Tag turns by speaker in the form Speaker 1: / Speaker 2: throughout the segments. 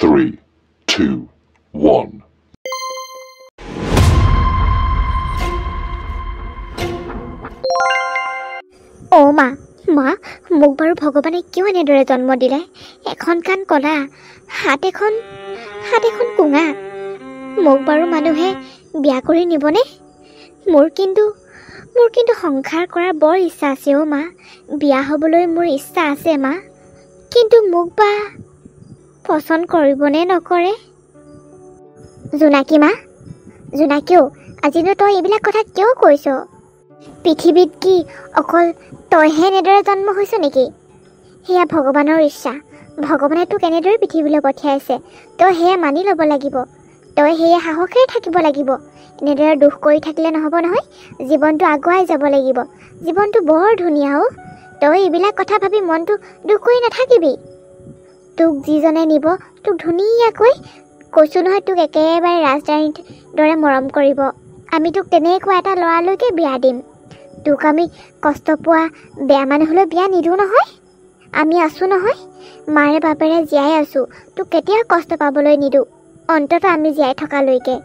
Speaker 1: 3, 2, 1.
Speaker 2: অ' মা মোক বাৰু ভগৱানে কিয় এনেদৰে জন্ম দিলে? এখন কাণ কলা, হাত এখন কোঙা। মোক বাৰু মানুহে বিয়া কৰি নিবনে? মোৰ কিন্তু সংসাৰ কৰাৰ বৰ ইচ্ছা আছে অ' মা। বিয়া হ'বলৈ মোৰ ইচ্ছা আছে মা। কিন্তু মোক বা পচন্দ কৰিবনে নকৰে? জোনাকীও আজিনো তই এইবিলাক কথা কিয় কৈছ? পৃথিৱীত কি অকল তইহে এনেদৰে জন্ম হৈছ নেকি? সেয়া ভগৱানৰ ইচ্ছা। ভগৱানে তোক এনেদৰে পৃথিৱীলৈ পঠিয়াইছে। তই সেয়া মানি ল'ব লাগিব। তই সেয়া সাহসেৰে থাকিব লাগিব। এনেদৰে দুখ কৰি থাকিলে নহ'ব নহয়। জীৱনটো আগুৱাই যাব লাগিব। জীৱনটো বৰ ধুনীয়া অ'। তই এইবিলাক কথা ভাবি মনটো দুখ কৰি নাথাকিবি। তোক যিজনে নিব তোক ধুনীয়াকৈ কৈছোঁ নহয়, তোক একেবাৰে ৰাজৰাণীৰ দৰে মৰম কৰিব। আমি তোক তেনেকুৱা এটা ল'ৰালৈকে বিয়া দিম। তোক আমি কষ্ট পোৱা বেয়া মানুহলৈ বিয়া নিদিওঁ নহয়। আমি আছোঁ নহয়, মাৰে বাপেৰে জীয়াই আছোঁ। তোক কেতিয়াও কষ্ট পাবলৈ নিদিওঁ, অন্তত আমি জীয়াই থকালৈকে।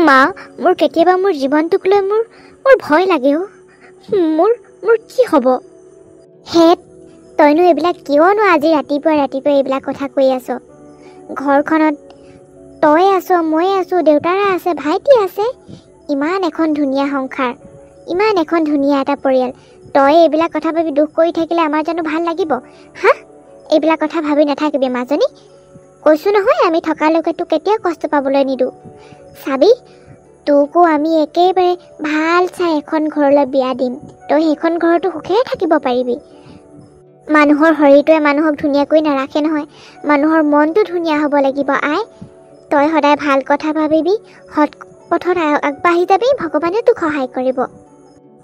Speaker 2: মা, মোৰ কেতিয়াবা মোৰ জীৱনটোক লৈ মোৰ ভয় লাগে অ'। মোৰ কি হ'ব? তইনো এইবিলাক কিয়নো আজি ৰাতিপুৱাই এইবিলাক কথা কৈ আছ? ঘৰখনত তই আছ, মই আছোঁ, দেউতাৰা আছে, ভাইটি আছে। ইমান এখন ধুনীয়া সংসাৰ, ইমান এখন ধুনীয়া এটা পৰিয়াল। তই এইবিলাক কথা ভাবি দুখ কৰি থাকিলে আমাৰ জানো ভাল লাগিব? এইবিলাক কথা ভাবি নাথাকিবি মাজনী। কৈছোঁ নহয়, আমি থকালৈকে তোক কেতিয়াও কষ্ট পাবলৈ নিদিওঁ। চাবি, তোকো আমি একেবাৰে ভাল চাই এখন ঘৰলৈ বিয়া দিম। তই সেইখন ঘৰতো সুখেৰে থাকিব পাৰিবি। মানুহৰ শৰীৰটোৱে মানুহক ধুনীয়াকৈ নাৰাখে নহয়। মানুহৰ মনটো ধুনীয়া হ'ব লাগিব। তই সদায় ভাল কথা ভাবিবি, সৎ পথত আগবাঢ়ি যাবি, ভগৱানে তোক সহায় কৰিব।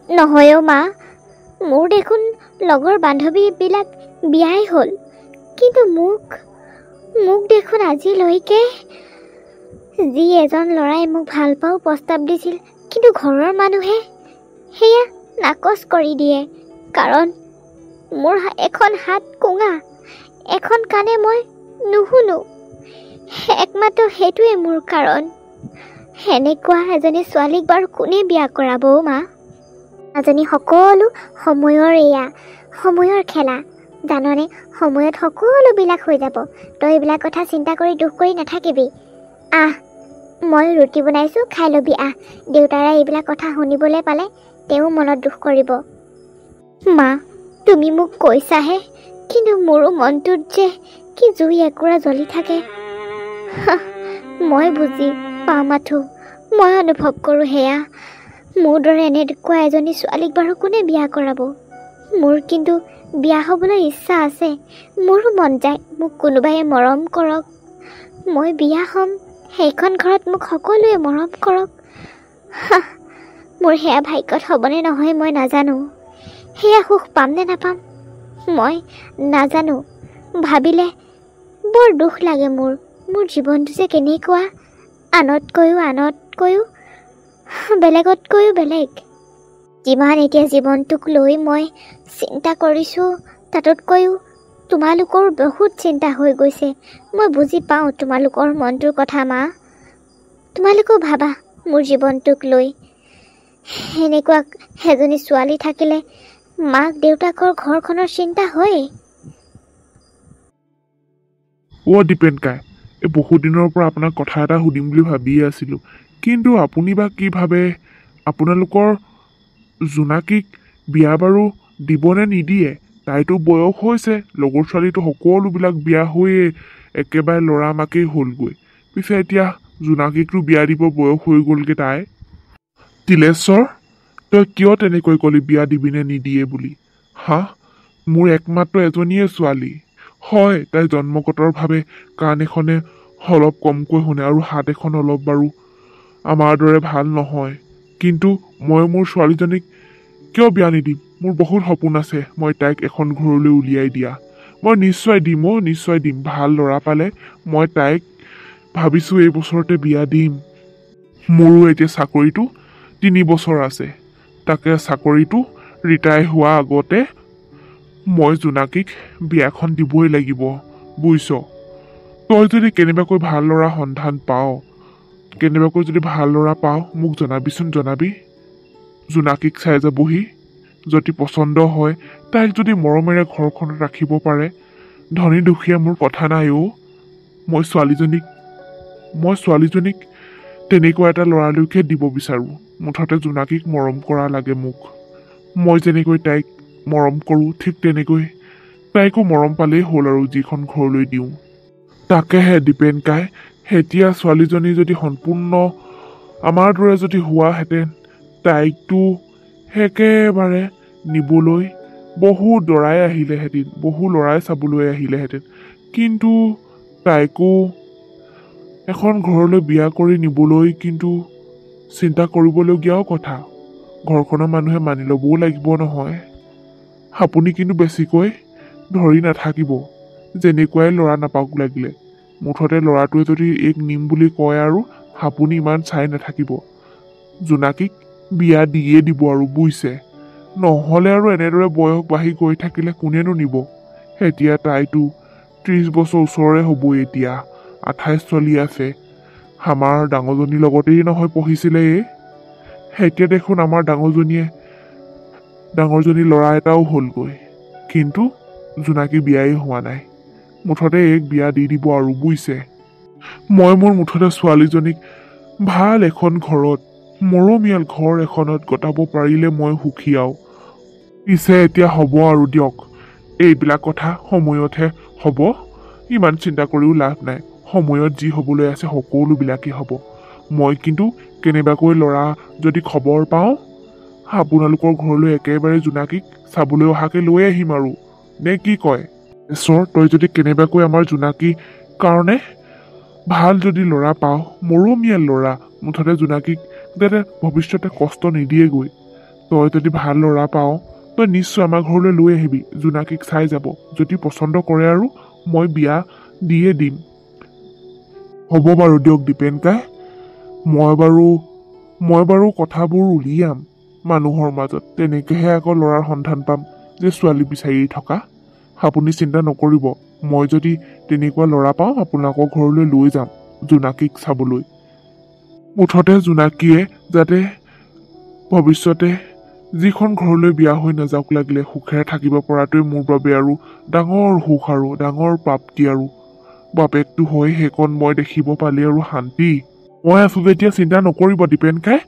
Speaker 2: নহয় অ' মা, মোৰ দেখোন লগৰ বান্ধৱীবিলাক বিয়াই হ'ল, কিন্তু মোক দেখোন আজিলৈকে যি এজন ল'ৰাই মোক ভাল পাওঁ প্ৰস্তাৱ দিছিল, কিন্তু ঘৰৰ মানুহে সেয়া নাকচ কৰি দিয়ে। কাৰণ মোৰ এখন হাত কোঙা, এখন কাণে মই নুশুনো। একমাত্ৰ সেইটোৱে মোৰ কাৰণ। সেনেকুৱা এজনী ছোৱালীক বাৰু কোনে বিয়া কৰাব মা? এজনী সকলো সময়ৰ খেলা। জাননে, সময়ত সকলোবিলাক হৈ যাব। তই এইবিলাক কথা চিন্তা কৰি দুখ কৰি নাথাকিবি। মই ৰুটি বনাইছোঁ, খাই ল'বি। দেউতাৰে এইবিলাক কথা শুনিবলৈ পালে তেওঁ মনত দুখ কৰিব। মা, তুমি মোক কৈছাহে, কিন্তু মোৰো মনটোত যে কি জুই একুৰা জ্বলি থাকে। মই বুজি পাওঁ মাথো, মই অনুভৱ কৰোঁ সেয়া। মোৰ দৰে এনেকুৱা এজনী ছোৱালীক বাৰু কোনে বিয়া কৰাব? মোৰ কিন্তু বিয়া হ'বলৈ ইচ্ছা আছে। মোৰো মন যায় মোক কোনোবাই মৰম কৰক, মই বিয়া হ'ম। সেইখন ঘৰত মোক সকলোৱে মৰম কৰক। মোৰ সেয়া ভাগ্যত হ'বনে নহয় মই নাজানো। সেয়া সুখ পাম নে নাপাম মই নাজানো। ভাবিলে বৰ দুখ লাগে মোৰ জীৱনটো যে কেনেকুৱা, আনতকৈও বেলেগতকৈও বেলেগ। যিমান এতিয়া জীৱনটোক লৈ মই চিন্তা কৰিছোঁ, তাতোতকৈও তোমালোকৰ বহুত চিন্তা হৈ গৈছে। মই বুজি পাওঁ তোমালোকৰ মনটোৰ কথা মা। তোমালোকেও ভাবা মোৰ জীৱনটোক লৈ। সেনেকুৱা এজনী ছোৱালী থাকিলে মাক দেউতাকৰ ঘৰখনৰ চিন্তা হয়েই।
Speaker 3: দীপেনকাই, এই বহুত দিনৰ পৰা আপোনাক কথা এটা সুধিম বুলি ভাবিয়ে আছিলোঁ, কিন্তু আপুনি বা কি ভাবে? আপোনালোকৰ জোনাকীক বিয়া বাৰু দিবনে নিদিয়ে? তাইতো বয়স হৈছে, লগৰ ছোৱালীটো সকলোবিলাক বিয়া হৈয়ে একেবাৰে ল'ৰা মাকেই হ'লগৈ। পিছে এতিয়া জোনাকীকটো বিয়া দিব বয়স হৈ গ'লগৈ তাই। তিলেশ্বৰ, তই কিয় তেনেকৈ ক'লি বিয়া দিবিনে নিদিয়ে বুলি? মোৰ একমাত্ৰ এজনীয়ে ছোৱালী। হয়, তাই জন্মগতভাৱে কাণ এখনে অলপ কমকৈ শুনে আৰু হাত এখন অলপ বাৰু আমাৰ দৰে ভাল নহয়, কিন্তু মই মোৰ ছোৱালীজনীক কিয় বিয়া নিদিম? মোৰ বহুত সপোন আছে মই তাইক এখন ঘৰলৈ উলিয়াই দিয়া। মই নিশ্চয় দিম। ভাল ল'ৰা পালে মই তাইক ভাবিছোঁ এই বছৰতে বিয়া দিম। মোৰো এতিয়া চাকৰিটো 3 বছৰ আছে, তাকে চাকৰিটো ৰিটায়াৰ হোৱাৰ আগতে মই জোনাকীক বিয়াখন দিবই লাগিব, বুজিছ? তই যদি কেনেবাকৈ ভাল ল'ৰা সন্ধান পাওঁ, কেনেবাকৈ যদি ভাল ল'ৰা পাওঁ মোক জনাবি। জোনাকীক চাই যাবহি। যদি পচন্দ হয় তাইক যদি মৰমেৰে ঘৰখনত ৰাখিব পাৰে, ধনী দুখীয়া মোৰ কথা নাই অ'। মই ছোৱালীজনীক তেনেকুৱা এটা ল'ৰালৈকে দিব বিচাৰোঁ। মুঠতে জোনাকীক মৰম কৰা লাগে মোক। মই যেনেকৈ তাইক মৰম কৰোঁ ঠিক তেনেকৈ তাইকো মৰম পালেই হ'ল আৰু যিখন ঘৰলৈ দিওঁ। তাকেহে দীপেনকাই, এতিয়া ছোৱালীজনী যদি সম্পূৰ্ণ আমাৰ দৰে যদি হোৱাহেঁতেন, তাইকতো একেবাৰে নিবলৈ বহু ল'ৰাই আহিলেহেঁতেন, বহু ল'ৰাই চাবলৈ আহিলেহেঁতেন। কিন্তু তাইকো এখন ঘৰলৈ বিয়া কৰি নিবলৈ কিন্তু চিন্তা কৰিবলগীয়াও কথা। ঘৰখনৰ মানুহে মানি ল'বও লাগিব নহয়। আপুনি কিন্তু বেছিকৈ ধৰি নাথাকিব, যেনেকুৱাই ল'ৰা নাপাওক লাগিলে। মুঠতে ল'ৰাটোৱে যদি এইক নিম বুলি কয় আৰু আপুনি ইমান চাই নাথাকিব। জোনাকীক বিয়া দিয়ে দিব আৰু বুজিছে। নহ'লে আৰু এনেদৰে বয়স বাঢ়ি গৈ থাকিলে কোনেনো নিব। এতিয়া তাইতো 30 বছৰ ওচৰৰে হ'বই, এতিয়া 28 চলি আছে। আমাৰ ডাঙৰজনীৰ লগতেই নহয় পঢ়িছিলে এতিয়া দেখোন আমাৰ ডাঙৰজনী ল'ৰা এটাও হ'লগৈ, কিন্তু জোনাকী বিয়াই হোৱা নাই। মুঠতে এইক বিয়া দি দিব আৰু বুজিছে। মই মোৰ মুঠতে ছোৱালীজনীক ভাল এখন ঘৰত, মৰমীয়াল ঘৰ এখনত গতাব পাৰিলে মই সুখী আৰু। পিছে এতিয়া হ'ব আৰু দিয়ক, এইবিলাক কথা সময়তহে হ'ব। ইমান চিন্তা কৰিও লাভ নাই। সময়ত যি হ'বলৈ আছে সকলোবিলাকেই হ'ব। মই কিন্তু কেনেবাকৈ ল'ৰা যদি খবৰ পাওঁ, আপোনালোকৰ ঘৰলৈ একেবাৰে জোনাকীক চাবলৈ অহাকে লৈ আহিম আৰু। নে কি কয়? ঈশ্বৰ, তই যদি কেনেবাকৈ আমাৰ জোনাকীৰ কাৰণে ভাল যদি ল'ৰা পাওঁ, মৰমীয়াল ল'ৰা, মুঠতে জোনাকীক যাতে ভৱিষ্যতে কষ্ট নিদিয়েগৈ। তই যদি ভাল ল'ৰা পাওঁ, তই নিশ্চয় আমাৰ ঘৰলৈ লৈ আহিবি। জোনাকীক চাই যাব। যদি পচন্দ কৰে আৰু মই বিয়া দিয়ে দিম। হ'ব বাৰু দিয়ক দীপেনকাই, মই বাৰু কথাবোৰ উলিয়াম মানুহৰ মাজত। তেনেকৈহে আকৌ ল'ৰাৰ সন্ধান পাম যে ছোৱালী বিচাৰি থকা। আপুনি চিন্তা নকৰিব, মই যদি তেনেকুৱা ল'ৰা পাওঁ আপোনালোকৰ ঘৰলৈ লৈ যাম জোনাকীক চাবলৈ। মুঠতে জোনাকীয়ে যাতে ভৱিষ্যতে যিখন ঘৰলৈ বিয়া হৈ নাযাওক লাগিলে, সুখেৰে থাকিব পৰাটোৱে মোৰ বাবে আৰু ডাঙৰ সুখ আৰু ডাঙৰ প্ৰাপ্তি আৰু। বাপেকটো হয় সেইকণ মই দেখিব পালে আৰু শান্তি। মই আছো যেতিয়া চিন্তা নকৰিব দীপেনকাই,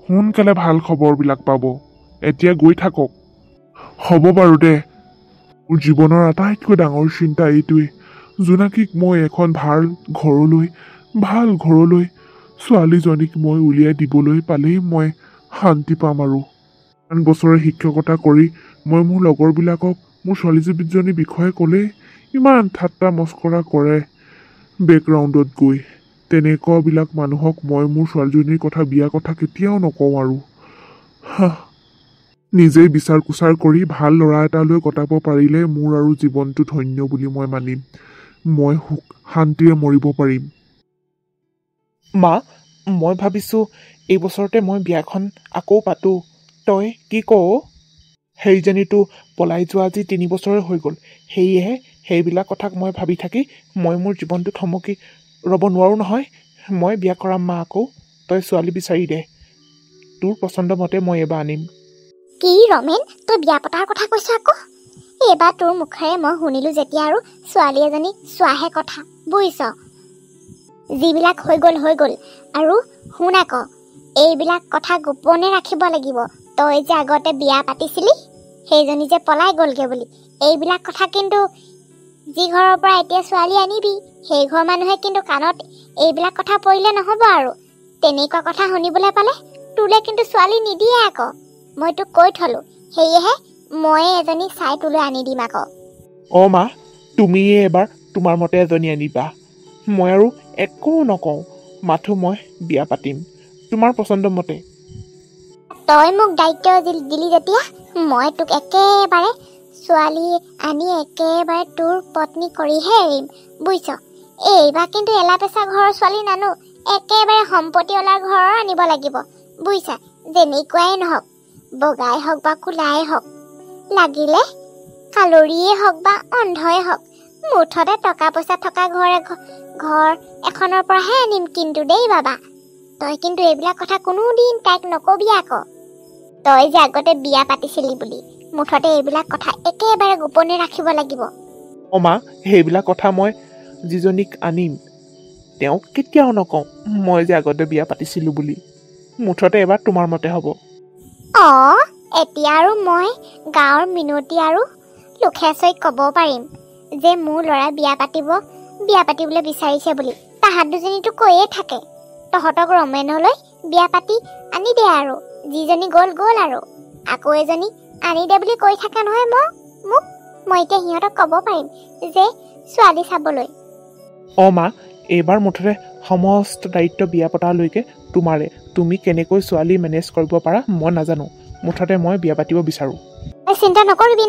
Speaker 3: সোনকালে ভাল খবৰবিলাক পাব। এতিয়া গৈ থাকক। হ'ব বাৰু দে। মোৰ জীৱনৰ আটাইতকৈ ডাঙৰ চিন্তা এইটোৱে, জোনাকীক মই এখন ভাল ঘৰলৈ ছোৱালীজনীক মই উলিয়াই দিবলৈ পালেই মই শান্তি পাম আৰু। ইমান বছৰে শিক্ষকতা কৰি মই মোৰ লগৰবিলাকক মোৰ ছোৱালীজনীৰ বিষয়ে ক'লেই ইমান ঠাট্টা মস্কৰা কৰে বেকগ্ৰাউণ্ডত গৈ। তেনেকুৱাবিলাক মানুহক মই মোৰ ছোৱালীজনীৰ কথা, বিয়া কথা কেতিয়াও নকওঁ আৰু। নিজেই বিচাৰ কুচাৰ কৰি ভাল ল'ৰা এটালৈ কটাব পাৰিলে মোৰ আৰু জীৱনটো ধন্য বুলি মই মানিম। মই শান্তিৰে মৰিব পাৰিম।
Speaker 4: মা, মই ভাবিছোঁ এই বছৰতে মই বিয়াখন আকৌ পাতোঁ। তই কি কৱ? সেইজনীতো পলাই যোৱা আজি 3 বছৰে হৈ গ'ল। সেয়েহে সেইবিলাক কথাক মই ভাবি থাকি মই মোৰ জীৱনটো থমকি ৰ'ব নোৱাৰোঁ নহয়। মই বিয়া কৰাম মা আকৌ। তই ছোৱালী বিচাৰি দে, তোৰ পচন্দ মতে মই এইবাৰ আনিম।
Speaker 2: কি ৰমেন, তই বিয়া পতাৰ কথা কৈছ আকৌ? এইবাৰ তোৰ মুখেৰে মই শুনিলোঁ যেতিয়া আৰু ছোৱালী এজনী চোৱাহে কথা, বুজিছ? যিবিলাক হৈ গ'ল আৰু শুন আকৌ, এইবিলাক কথা গোপনে ৰাখিব লাগিব। তই যে আগতে বিয়া পাতিছিলি, সেইজনী যে পলাই গ'লগে বুলি, এইবিলাক কথা কিন্তু যি ঘৰৰ পৰা এতিয়া ছোৱালী আনিবি, সেই ঘৰ মানুহে কিন্তু কাণত এইবিলাক কথা পৰিলে নহ'ব আৰু। তেনেকুৱা কথা শুনিবলৈ পালে তোলে কিন্তু ছোৱালী নিদিয়ে আকৌ। মই তোক কৈ থলো, সেয়েহে মই এজনী চাই তোলৈ আনি দিম আকৌ।
Speaker 4: অঁ মা, তুমিয়ে এবাৰ তোমাৰ মতে এজনী আনিবা। মই আৰু একো নকওঁ, মাথো মই বিয়া পাতিম তোমাৰ পচন্দ মতে।
Speaker 2: তই মোক দায়িত্ব দিলি যেতিয়া, মই তোক একেবাৰে ছোৱালী আনি একেবাৰে তোৰ পত্নী কৰিহে এৰিম, বুজিছ? এইবাৰ কিন্তু এলাপেচা ঘৰৰ ছোৱালী নানো, একেবাৰে সম্পত্তি অলাৰ ঘৰৰ আনিব লাগিব, বুজিছা? যেনেকুৱাই নহওক, বগাই হওক বা কোলাই হওক, লাগিলে কালৰিয়ে হওক বা অন্ধই হওক, মুঠতে টকা পইচা থকা ঘৰ এখনৰ পৰাহে আনিম কিন্তু দেই বাবা। তই কিন্তু এইবিলাক কথা কোনোদিন তাইক নকবি আকৌ। তই যে আগতে বিয়া পাতিছিলি বুলি, মুঠতে এইবিলাক কথা একেবাৰে গোপনে ৰাখিব লাগিব।
Speaker 4: মা সেইবিলাক কথা মই যিজনীক আনিম তেওঁক কেতিয়াও নকওঁ মই যে আগতে বিয়া পাতিছিলোঁ বুলি। মুঠতে এবাৰ তোমাৰ মতে হ'ব।
Speaker 2: এতিয়া আৰু মই গাঁৱৰ মিনতি আৰু লোখেশ্বৰীক ক'ব পাৰিম যে মোৰ ল'ৰা বিয়া পাতিবলৈ বিচাৰিছে বুলি। তাহাঁত দুজনীতো কৈয়ে থাকে তহঁতক ৰমেনলৈ বিয়া পাতি আনি দে আৰু যিজনী গ'ল আৰু আকৌ এজনী আনি দে বুলি কৈ থাকে নহয় মোক। মই এতিয়া সিহঁতক ক'ব পাৰিম যে ছোৱালী চাবলৈ।
Speaker 4: মা এইবাৰ মুঠতে সমস্ত দায়িত্ব বিয়া পতালৈকে তোমাৰে। তুমি কেনেকৈ ছোৱালী মেনেজ কৰিব পাৰা মই নাজানো, মুঠতে মই বিয়া পাতিব বিচাৰোঁ।
Speaker 2: তই চিন্তা নকৰিবি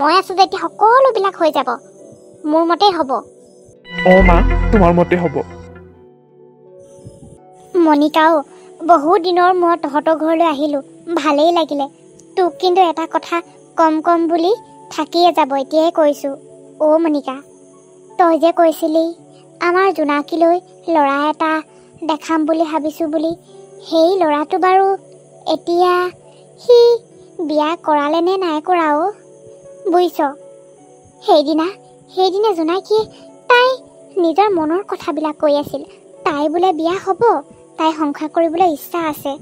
Speaker 2: মই আছো যেতিয়া সকলোবিলাক হৈ যাব। মোৰ মতেই হ'ব।
Speaker 4: মা তোমাৰ মতে হ'ব।
Speaker 2: মণিকাও বহু দিনৰ মই তহঁতৰ ঘৰলৈ আহিলোঁ, ভালেই লাগিলে। তোক কিন্তু এটা কথা কম বুলি থাকিয়ে যাব এতিয়াই কৈছোঁ। মণিকা, তই যে কৈছিলি আমাৰ জোনাকীলৈ ল'ৰা এটা দেখাম বুলি ভাবিছোঁ বুলি, সেই ল'ৰাটো বাৰু এতিয়া সি বিয়া কৰালে নে নাই কৰা বুজিছ? সেইদিনা জোনাকীয়ে তাই নিজৰ মনৰ কথাবিলাক কৈ আছিল। তাই বোলে বিয়া হ'ব, তাই সংসাৰ কৰিবলৈ ইচ্ছা আছে।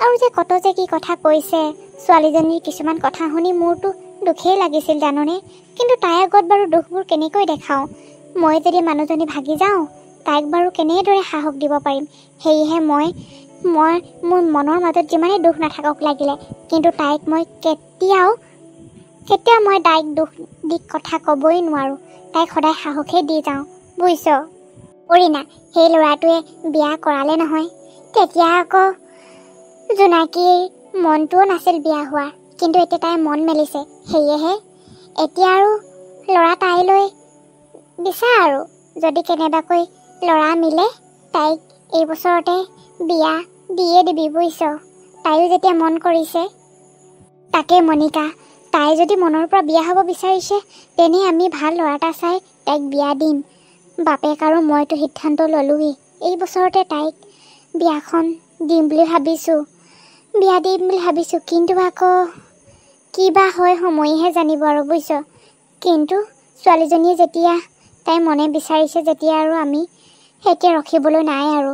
Speaker 2: আৰু যে কত যে কি কথা কৈছে। ছোৱালীজনীৰ কিছুমান কথা শুনি মোৰতো দুখেই লাগিছিল জাননে। কিন্তু তাইৰ আগত বাৰু দুখবোৰ কেনেকৈ দেখাওঁ? মই যদি মানুহজনী ভাগি যাওঁ তাইক বাৰু কেনেদৰে সাহস দিব পাৰিম? সেয়েহে মই মোৰ মনৰ মাজত যিমানেই দুখ নাথাকক লাগিলে, কিন্তু তাইক মই কেতিয়াও মই তাইক দুখ দি কথা ক'বই নোৱাৰোঁ। তাইক সদায় সাহসেই দি যাওঁ বুজিছ? কৰিনা, সেই ল'ৰাটোৱে বিয়া কৰালে নহয়। তেতিয়া আকৌ জোনাকীৰ মনটোও নাছিল বিয়া হোৱাৰ, কিন্তু এতিয়া তাইৰ মন মেলিছে। সেয়েহে এতিয়া আৰু ল'ৰা তাইলৈ বিচাৰ আৰু যদি কেনেবাকৈ ল'ৰা মিলে তাইক এই বছৰতে বিয়া দিয়ে দিবি বুজিছ? তাইও যেতিয়া মন কৰিছে। তাকে মণিকা, তাই যদি মনৰ পৰা বিয়া হ'ব বিচাৰিছে তেনে আমি ভাল ল'ৰা এটা চাই তাইক বিয়া দিম। বাপেক আৰু মইতো সিদ্ধান্ত ল'লোৱেই, এই বছৰতে তাইক বিয়াখন দিম বুলি ভাবিছোঁ। কিন্তু আকৌ কিবা হয় সময়হে জানিব আৰু বুজিছ? কিন্তু ছোৱালীজনীয়ে যেতিয়া তাই মনে বিচাৰিছে যেতিয়া আৰু আমি এতিয়া ৰখিবলৈ নাই আৰু।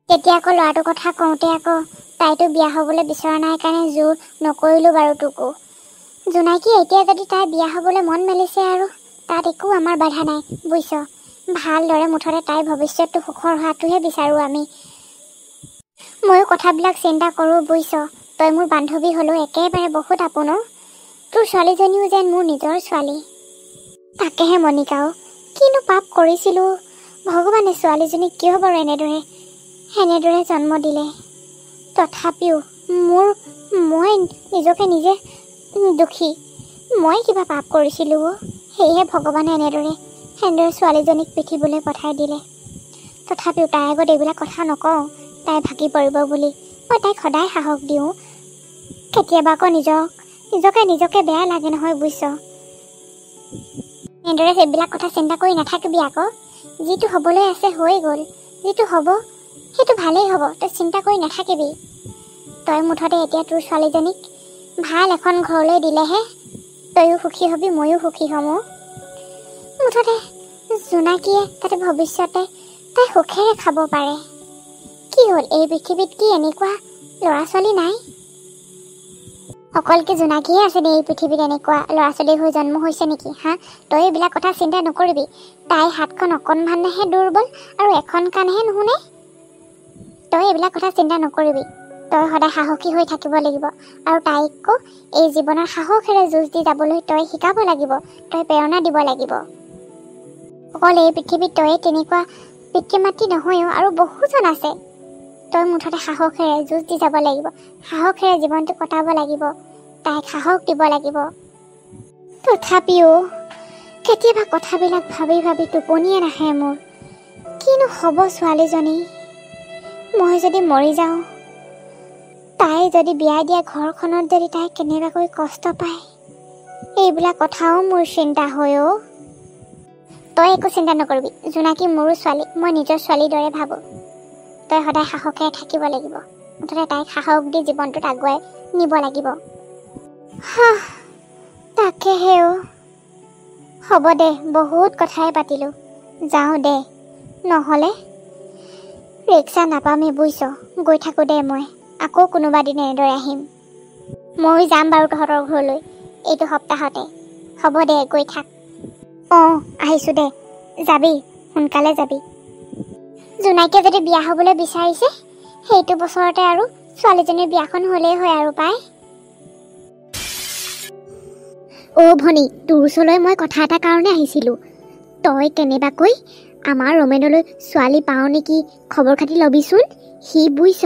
Speaker 2: তেতিয়া আকৌ ল'ৰাটোৰ কথা কওঁতে আকৌ তাইতো বিয়া হ'বলৈ বিচৰা নাই কাৰণে জোৰ নকৰিলোঁ বাৰু তোকো। জোনাকী এতিয়া যদি তাই বিয়া হ'বলৈ মন মেলিছে আৰু তাত একো আমাৰ বাধা নাই বুজিছ? ভালদৰে মুঠতে তাইৰ ভৱিষ্যতটো সুখৰ হোৱাটোহে বিচাৰোঁ আমি। ময়ো কথাবিলাক চিন্তা কৰোঁ বুজিছ? তই মোৰ বান্ধৱী হ'লেও একেবাৰে বহুত আপোন। তোৰ ছোৱালীজনীও যেন মোৰ নিজৰ ছোৱালী। তাকেহে মণিকাও, কিনো পাপ কৰিছিলোঁ ভগৱানে ছোৱালীজনীক কিয় বাৰু এনেদৰে জন্ম দিলে? তথাপিও মই নিজকে নিজে দুখী। মই কিবা পাপ কৰিছিলোঁ সেয়েহে ভগৱানে এনেদৰে ছোৱালীজনীক পৃথিৱীলৈ পঠাই দিলে। তথাপিও তাইৰ আগত এইবিলাক কথা নকওঁ, তাই ভাগি পৰিব বুলি। মই তাইক সদায় সাহস দিওঁ। কেতিয়াবা আকৌ নিজকে বেয়া লাগে নহয় বুজিছ? এনেদৰে সেইবিলাক কথা চিন্তা কৰি নাথাকিবি আকৌ। যিটো হ'বলৈ আছে হৈ গ'ল, যিটো হ'ব সেইটো ভালেই হ'ব, তই চিন্তা কৰি নাথাকিবি। তই মুঠতে এতিয়া তোৰ ছোৱালীজনীক ভাল এখন ঘৰলৈ দিলেহে তইও সুখী হ'বি, ময়ো সুখী হ'ম। মুঠতে জোনাকীয়ে তাতে ভৱিষ্যতে তাই সুখেৰে খাব পাৰে। কি হ'ল, এই পৃথিৱীত কি এনেকুৱা ল'ৰা ছোৱালী নাই? অকল কি জোনাকীয়ে আছে নে এই পৃথিৱীত এনেকুৱা ল'ৰা ছোৱালী হৈ জন্ম হৈছে নেকি? তই এইবিলাক কথা চিন্তা নকৰিবি। তাইৰ হাতখন অকণমানহে দুৰ্বল আৰু এখন কাণহে নুশুনে। তই এইবিলাক কথা চিন্তা নকৰিবি। তই সদায় সাহসী হৈ থাকিব লাগিব আৰু তাইকো এই জীৱনৰ সাহসেৰে যুঁজ দি যাবলৈ তই শিকাব লাগিব, তই প্ৰেৰণা দিব লাগিব। অকল এই পৃথিৱীত তয়ে তেনেকুৱা পিতৃ মাতৃ নহয়ও আৰু বহুজন আছে। তই মুঠতে সাহসেৰে যুঁজ দি যাব লাগিব, সাহসেৰে জীৱনটো কটাব লাগিব, তাইক সাহস দিব লাগিব। তথাপিও কেতিয়াবা কথাবিলাক ভাবি টোপনিয়ে নাহে মোৰ। কিনো হ'ব ছোৱালীজনী? মই যদি মৰি যাওঁ, তাই যদি বিয়া দিয়া ঘৰখনত যদি তাই কেনেবাকৈ কষ্ট পায়, এইবিলাক কথাও মোৰ চিন্তা হয়। তই একো চিন্তা নকৰিবি জোনাকী মোৰো ছোৱালী মই নিজৰ ছোৱালীৰ দৰে ভাবোঁ তই সদায় সাহসেৰে থাকিব লাগিব মুঠতে তাইক সাহস দি জীৱনটোত আগুৱাই নিব লাগিব তাকেহেও হ'ব দে বহুত কথাই পাতিলোঁ যাওঁ দে নহ'লে ৰিক্সা নাপামেই বুজিছ গৈ থাকোঁ দে মই আকৌ কোনোবা দিন এনেদৰে আহিম ময়ো যাম বাৰু তহঁতৰ ঘৰলৈ এইটো সপ্তাহতে হ'ব দে গৈ থাক অঁ আহিছোঁ দে যাবি সোনকালে যাবি জোনাকীয়ে যদি বিয়া হ'বলৈ বিচাৰিছে সেইটো বছৰতে আৰু ছোৱালীজনীৰ বিয়াখন হ'লেই হয় আৰু পাই অ' ভনী তোৰ ওচৰলৈ মই কথা এটা কাৰণে আহিছিলোঁ তই কেনেবাকৈ আমাৰ ৰমেনলৈ ছোৱালী পাওঁ নেকি খবৰ খাতি ল'বিচোন সি বুজিছ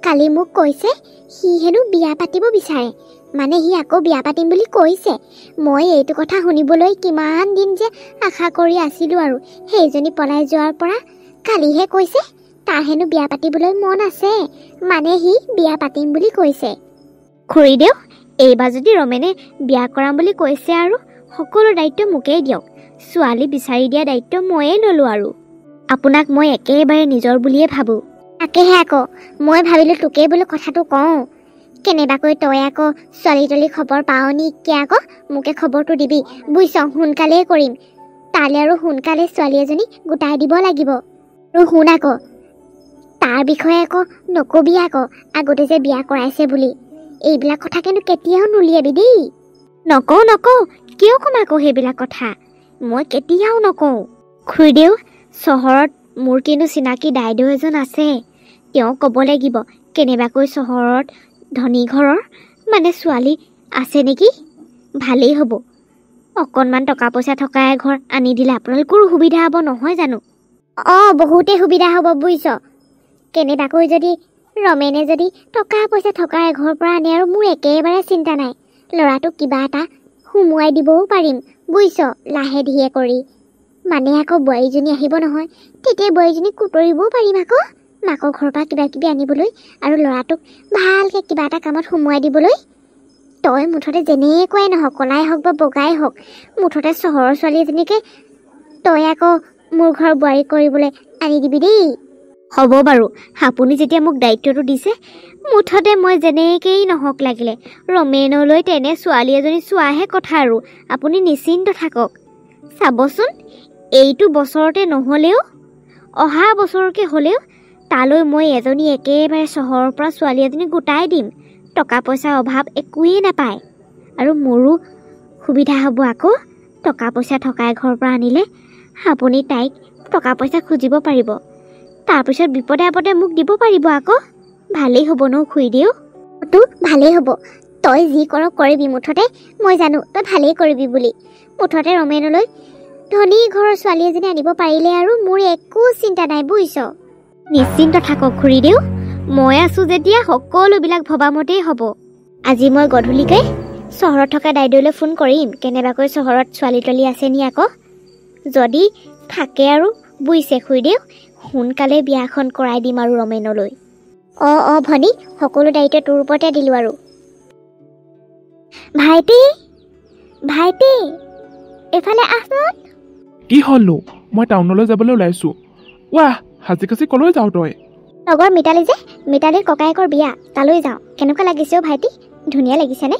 Speaker 2: কালি মোক কৈছে সি হেনো বিয়া পাতিব বিচাৰে মানে সি আকৌ বিয়া পাতিম বুলি কৈছে মই এইটো কথা শুনিবলৈ কিমান দিন যে আশা কৰি আছিলোঁ আৰু সেইজনী পলাই যোৱাৰ পৰা কালিহে কৈছে তাৰ হেনো বিয়া পাতিবলৈ মন আছে মানে সি বিয়া পাতিম বুলি কৈছে খুৰীদেউ এইবাৰ যদি ৰমেনে বিয়া কৰাম বুলি কৈছে আৰু সকলো দায়িত্ব মোকেই দিয়ক ছোৱালী বিচাৰি দিয়া দায়িত্ব ময়ে ল'লোঁ আৰু আপোনাক মই একেবাৰে নিজৰ বুলিয়ে ভাবোঁ তাকেহে আকৌ মই ভাবিলোঁ তোকেই বোলো কথাটো কওঁ কেনেবাকৈ তই আকৌ ছোৱালী তলী খবৰ পাওঁ নেকি আকৌ মোকে খবৰটো দিবি বুজিছ সোনকালেই কৰিম তালৈ আৰু সোনকালে ছোৱালী এজনী গোটাই দিব লাগিব আৰু শুন আকৌ তাৰ বিষয়ে আকৌ নকবি আকৌ আগতে যে বিয়া কৰাইছে বুলি এইবিলাক কথা কিন্তু কেতিয়াও নুলিয়াবি দেই নকওঁ কিয় ক'ম আকৌ সেইবিলাক কথা মই কেতিয়াও নকওঁ খুৰীদেউ চহৰত মোৰ কিন্তু চিনাকি দাইদেউ এজন আছে তেওঁ ক'ব লাগিব কেনেবাকৈ চহৰত ধনী ঘৰৰ মানে ছোৱালী আছে নেকি ভালেই হ'ব অকণমান টকা পইচা থকা এঘৰ আনি দিলে আপোনালোকৰো সুবিধা হ'ব নহয় জানো অঁ বহুতেই সুবিধা হ'ব বুজিছ কেনেবাকৈ যদি ৰমেনে যদি টকা পইচা থকা এঘৰৰ পৰা আনে আৰু মোৰ একেবাৰে চিন্তা নাই ল'ৰাটোক কিবা এটা সোমোৱাই দিবও পাৰিম বুজিছ লাহে ধীৰে কৰি মানে আকৌ বোৱাৰীজনী আহিব নহয় তেতিয়া বোৱাৰীজনীক কুটৰিবও পাৰিম আকৌ মাকৰ ঘৰৰ পৰা কিবা কিবি আনিবলৈ আৰু ল'ৰাটোক ভালকৈ কিবা এটা কামত সোমোৱাই দিবলৈ তই মুঠতে যেনেকুৱাই নহওক কলাই হওক বা বগাই হওক মুঠতে চহৰৰ ছোৱালী এজনীকে তই আকৌ মোৰ ঘৰ বোৱাৰী কৰিবলৈ আনি দিবি দেই হ'ব বাৰু আপুনি যেতিয়া মোক দায়িত্বটো দিছে মুঠতে মই যেনেকেই নহওক লাগিলে ৰমেনলৈ তেনে ছোৱালী এজনী চোৱাহে কথা আৰু আপুনি নিশ্চিন্ত থাকক চাবচোন এইটো বছৰতে নহ'লেও অহা বছৰকে হ'লেও তালৈ মই এজনী একেবাৰে চহৰৰ পৰা ছোৱালী এজনী গোটাই দিম টকা পইচাৰ অভাৱ একোৱেই নাপায় আৰু মোৰো সুবিধা হ'ব আকৌ টকা পইচা থকা এঘৰৰ পৰা আনিলে আপুনি তাইক টকা পইচা খুজিব পাৰিব তাৰপিছত বিপদে আপদে মোক দিব পাৰিব আকৌ ভালেই হ'ব ন খুৰীদেউ তোৰ ভালেই হ'ব তই যি কৰ কৰিবি মুঠতে মই জানো তই ভালেই কৰিবি বুলি মুঠতে ৰমেনলৈ ধনী ঘৰৰ ছোৱালী এজনী আনিব পাৰিলে আৰু মোৰ একো চিন্তা নাই বুজিছ নিশ্চিন্ত থাকক খুৰীদেউ মই আছোঁ যেতিয়া সকলোবিলাক ভবামতেই হ'ব আজি মই গধূলিকৈ চহৰত থকা দাইদেউলৈ ফোন কৰিম কেনেবাকৈ চহৰত ছোৱালী তলী আছে নি আকৌ যদি থাকে আৰু বুজিছে খুৰীদেউ সোনকালে বিয়াখন কৰাই দিম আৰু ৰমেনলৈ অঁ ভনী সকলো দায়িত্ব তোৰ ওপৰতে দিলোঁ আৰু ভাইটি এইফালে আহচোন
Speaker 4: কি হ'লনো মই টাউনলৈ যাবলৈ ওলাইছোঁ ৱাহ সাজি কাচি ক'লৈ যাওঁ তই
Speaker 2: লগৰ মিতালীৰ ককায়েকৰ বিয়া তালৈ যাওঁ কেনেকুৱা লাগিছে অ' ভাইটি ধুনীয়া লাগিছেনে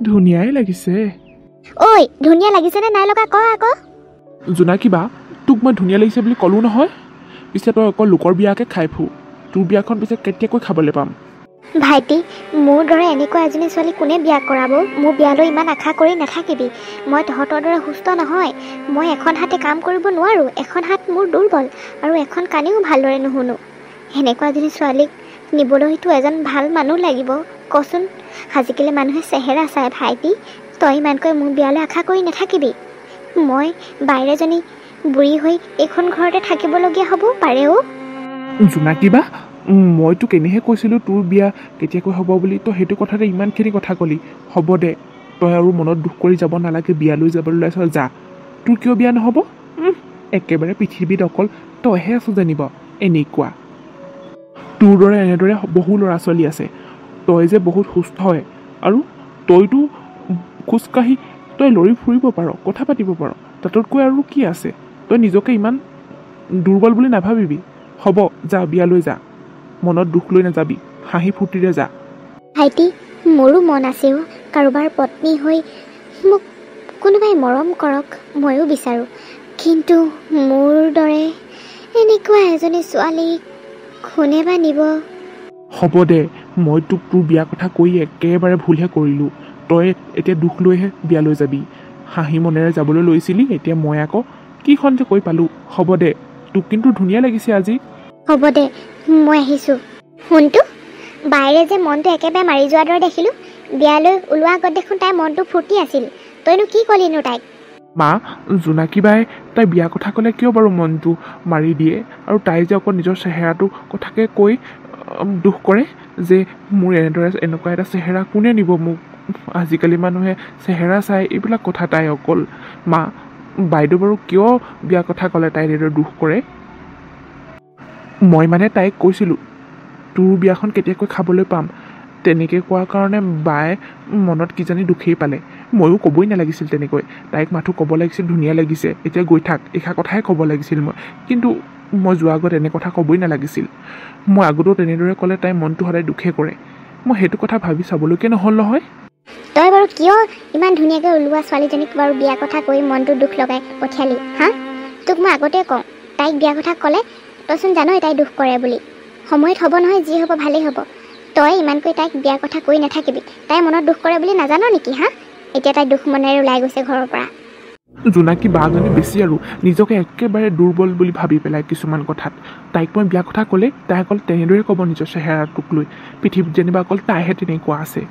Speaker 4: ধুনীয়াই লাগিছে
Speaker 2: ঐ ধুনীয়া লাগিছেনে নাই লগা ক আকৌ
Speaker 4: জোনাকী বা তোক মই ধুনীয়া লাগিছে বুলি ক'লোঁ নহয় পিছে তই অকল লোকৰ বিয়াকে খাই ফু তোৰ বিয়াখন পিছে কেতিয়াকৈ খাবলৈ পাম
Speaker 2: ভাইটি মোৰ দৰে এনেকুৱা এজনী ছোৱালী কোনে বিয়া কৰাব মোৰ বিয়ালৈ ইমান আশা কৰি নাথাকিবি মই তহঁতৰ দৰে সুস্থ নহয় মই এখন হাতে কাম কৰিব নোৱাৰোঁ এখন হাত মোৰ দুৰ্বল আৰু এখন কাণেও ভালদৰে নুশুনো সেনেকুৱা এজনী ছোৱালীক নিবলৈতো এজন ভাল মানুহ লাগিব কচোন আজিকালি মানুহে চেহেৰা চাই ভাইটি তই ইমানকৈ মোৰ বিয়ালৈ আশা কৰি নাথাকিবি মই বাহিৰজনী বুঢ়ী হৈ এইখন ঘৰতে থাকিবলগীয়া হ'ব পাৰেও
Speaker 4: জোনাকী বা মই তোক এনেহে কৈছিলোঁ তোৰ বিয়া কেতিয়াকৈ হ'ব বুলি তই সেইটো কথাতে ইমানখিনি কথা ক'লি হ'ব দে তই আৰু মনত দুখ কৰি যাব নালাগে বিয়ালৈ যাবলৈ ওলাইছ যা তোৰ কিয় বিয়া নহ'ব একেবাৰে পৃথিৱীত অকল তইহে আছ জানিব এনেকুৱা তোৰ দৰে এনেদৰে বহু ল'ৰা ছোৱালী আছে তই যে বহুত সুস্থ হয় আৰু তইতো খোজকাঢ়ি তই লৰি ফুৰিব পাৰ কথা পাতিব পাৰ তাতোতকৈ আৰু কি আছে তই নিজকে ইমান দুৰ্বল বুলি নাভাবিবি হ'ব যা বিয়ালৈ যা মনত দুখ লৈ নাযাবি হাঁহি ফূৰ্তিৰে যা
Speaker 2: ভাইটি মোৰো মন আছেও কাৰোবাৰ পত্নী হৈ মোক কোনোবাই মৰম কৰক ময়ো বিচাৰোঁ কিন্তু মোৰ দৰে এনেকুৱা এজনী ছোৱালীক কোনে বা নিব
Speaker 4: হ'ব দে মই তোক তোৰ বিয়া কথা কৈ একেবাৰে ভুলহে কৰিলোঁ তই এতিয়া দুখ লৈহে বিয়ালৈ যাবি হাঁহি মনেৰে যাবলৈ লৈছিলি এতিয়া মই আকৌ কিখন যে কৈ পালোঁ হ'ব দে তোক কিন্তু ধুনীয়া লাগিছে আজি
Speaker 2: হ'ব দে মই আহিছোঁ শুনটো বাইৰে যে মনটো একেবাৰে মাৰি যোৱাৰ দৰে দেখিলোঁ বিয়ালৈ ওলোৱা আগত দেখোন তাইৰ মনটো ফূৰ্তি আছিল তইনো কি ক'লিনো তাইক
Speaker 4: মা জোনাকী বাই তাই বিয়া কথা ক'লে কিয় বাৰু মনটো মাৰি দিয়ে আৰু তাই যে অকল নিজৰ চেহেৰাটো কথাকে কৈ দুখ কৰে যে মোৰ এনেদৰে এনেকুৱা এটা চেহেৰা কোনে নিব মোক আজিকালি মানুহে চেহেৰা চাই এইবিলাক কথা তাই অকল মা বাইদেউ বাৰু কিয় বিয়া কথা ক'লে তাই এনেদৰে দুখ কৰে মই মানে তাইক কৈছিলোঁ তোৰ বিয়াখন কেতিয়াকৈ খাবলৈ পাম তেনেকৈ কোৱাৰ কাৰণে বায়ে মনত কিজানি দুখেই পালে ময়ো ক'বই নালাগিছিল তেনেকৈ তাইক মাথো ক'ব লাগিছিল ধুনীয়া লাগিছে এতিয়া গৈ থাক এষাৰ কথাই ক'ব লাগিছিল মই কিন্তু মই যোৱাৰ আগত এনে কথা ক'বই নালাগিছিল মই আগতেও তেনেদৰে ক'লে তাইৰ মনটো সদায় দুখে কৰে মই সেইটো কথা ভাবি চাবলৈকে নহ'ল নহয়
Speaker 2: তই বাৰু কিয় ইমান ধুনীয়াকৈ ওলোৱা ছোৱালীজনীক বাৰু বিয়া কথা কৈ মনটো দুখ লগাই পঠিয়ালি হা তোক মই আগতে কওঁ তাইক বিয়া কথা ক'লে তইচোন জানই তাই দুখ কৰে বুলি সময়ত হ'ব নহয় যি হ'ব ভালেই হ'ব তই ইমানকৈ তাইক বিয়াৰ কথা কৈ নাথাকিবি তাই মনত দুখ কৰে বুলি নাজান নেকি হা এতিয়া তাই দুখ মনেৰে ওলাই গৈছে ঘৰৰ পৰা
Speaker 4: জোনাকী বাজনী বেছি আৰু নিজকে একেবাৰে দুৰ্বল বুলি ভাবি পেলাই কিছুমান কথাত তাইক মই বিয়া কথা ক'লে তাই অকল তেনেদৰে ক'ব নিজৰ চেহেৰাটোক লৈ পৃথিৱীত যেনিবা অকল তাইহে তেনেকুৱা আছে